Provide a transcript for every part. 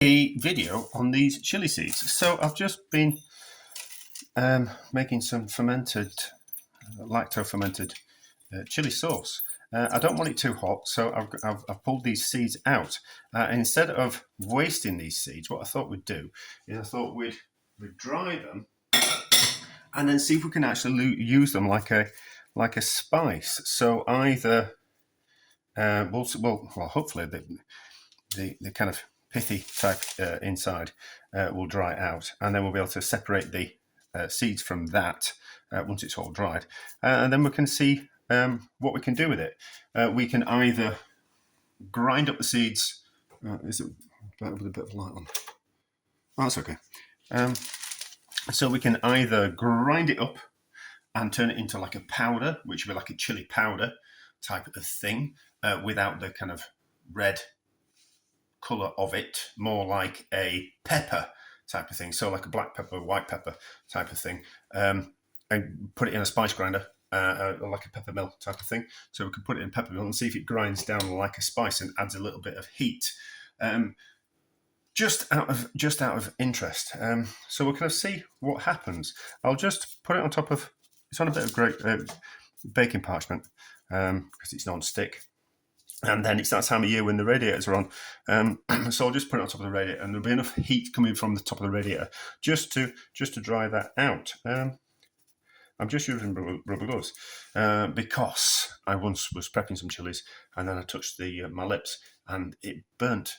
A video on these chili seeds. So I've just been making some fermented, lacto-fermented chili sauce. I don't want it too hot, so I've pulled these seeds out. Instead of wasting these seeds, what I thought we'd do is I thought we'd dry them and then see if we can actually use them like a spice. So either hopefully the kind of pithy type inside will dry out, and then we'll be able to separate the seeds from that once it's all dried, and then we can see what we can do with it. We can either grind up the seeds. Is it better with a bit of light on? Oh, that's okay. So we can either grind it up and turn it into like a powder, which would be like a chili powder type of thing, without the kind of red colour of it, more like a pepper type of thing, so like a black pepper, white pepper type of thing, and put it in a spice grinder, like a pepper mill type of thing. So we can put it in pepper mill and see if it grinds down like a spice and adds a little bit of heat, just out of interest. So we'll kind of see what happens. I'll just put it on top of. It's on a bit of great baking parchment because it's non-stick. And then it's that time of year when the radiators are on. So I'll just put it on top of the radiator, and there'll be enough heat coming from the top of the radiator just to dry that out. I'm just using rubber gloves because I once was prepping some chilies, and then I touched my lips, and it burnt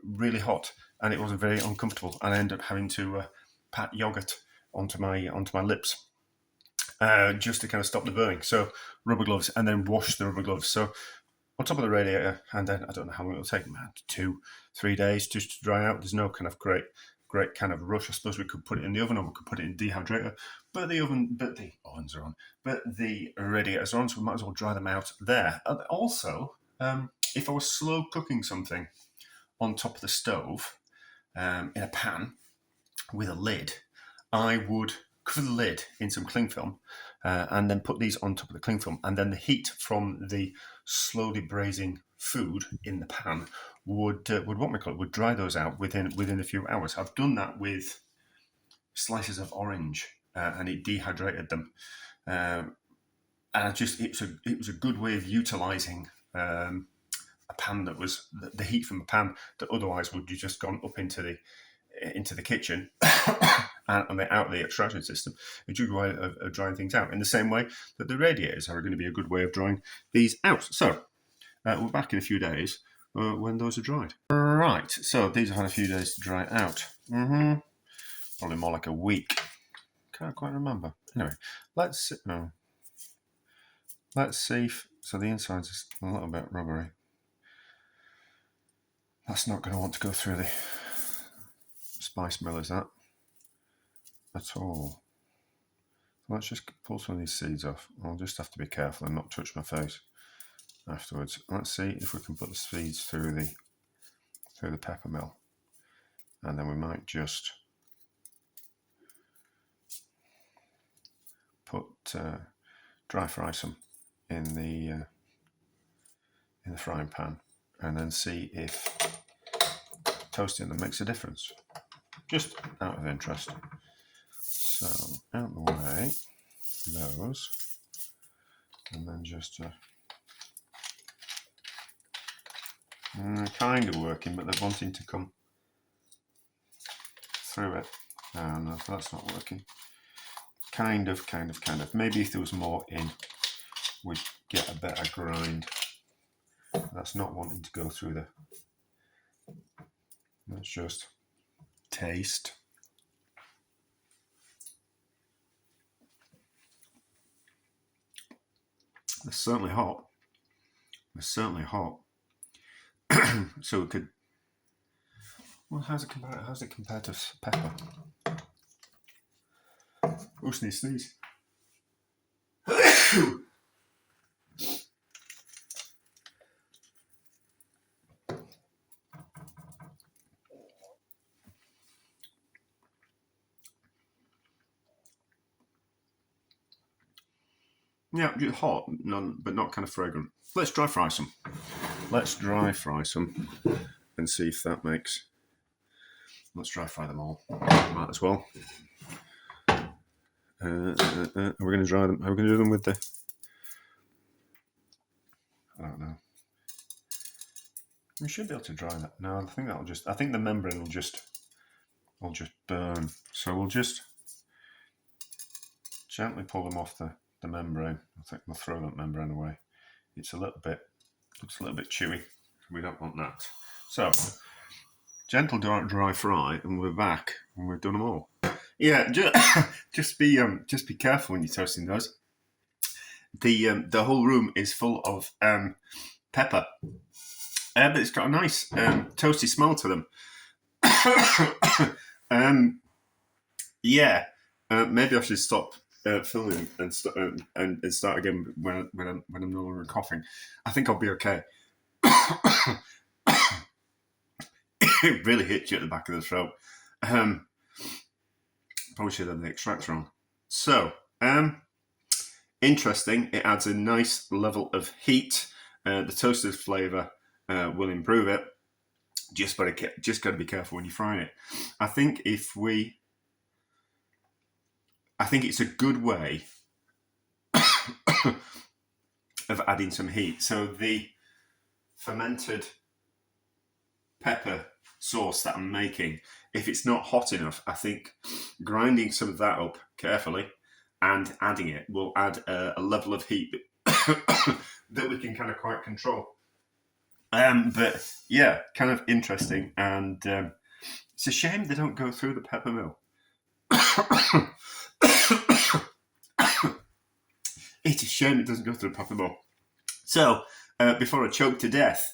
really hot, and it wasn't very uncomfortable. And I ended up having to pat yogurt onto my lips just to kind of stop the burning. So rubber gloves, and then wash the rubber gloves. So on top of the radiator, and then I don't know how long it'll take, 2-3 days just to dry out. There's no kind of great kind of rush. I suppose we could put it in the oven, or we could put it in the dehydrator, but the ovens are on, but the radiators are on, so we might as well dry them out there. And also, if I was slow cooking something on top of the stove in a pan with a lid, I would cover the lid in some cling film, and then put these on top of the cling film, and then the heat from the slowly braising food in the pan would dry those out within a few hours. I've done that with slices of orange, and it dehydrated them, and it was a good way of utilizing a pan that was the heat from a pan that otherwise would have just gone up into the kitchen and out of the extraction system. A good way of drying things out, in the same way that the radiators are going to be a good way of drying these out. So we're back in a few days when those are dried. Right, so these have had a few days to dry out. Probably more like a week. Can't quite remember. Anyway, let's see. So the inside's a little bit rubbery. That's not going to want to go through the spice mill, is that? At all. Let's just pull some of these seeds off. I'll just have to be careful and not touch my face afterwards. Let's see if we can put the seeds through the pepper mill, and then we might just put dry fry some in the frying pan, and then see if toasting them makes a difference. Just out of interest. So out the way, those, and then just kind of working, but they're wanting to come through it. No, that's not working. Kind of. Maybe if there was more in, we'd get a better grind. That's not wanting to go through Let's just taste. They're certainly hot. So we could. Well, how's it compared to pepper? Oh, sneeze. Yeah, just hot, but not kind of fragrant. Let's dry fry some and see if that makes Let's dry fry them all. Might as well. Are we going to dry them? Are we going to do them with the? I don't know. We should be able to dry that. No, I think that'll just. I think the membrane will just burn. So we'll just gently pull them off the membrane. I think we'll throw that membrane away. It's looks a little bit chewy. We don't want that. So gentle dry fry, and we're back and we've done them all. Yeah, just be careful when you're toasting those. The whole room is full of pepper, but it's got a nice toasty smell to them. Maybe I should stop filming and start again when I'm no longer coughing. I think I'll be okay. It really hits you at the back of the throat. Probably should have the extractor on. So, interesting. It adds a nice level of heat. The toasted flavour will improve it. Just got to be careful when you're frying it. I think it's a good way of adding some heat. So the fermented pepper sauce that I'm making, if it's not hot enough, I think grinding some of that up carefully and adding it will add a level of heat that we can kind of quite control. But yeah, kind of interesting, and it's a shame they don't go through the pepper mill. It's a shame it doesn't go through the pepper mill. So before I choke to death,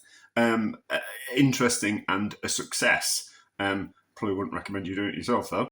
interesting and a success. Probably wouldn't recommend you doing it yourself though.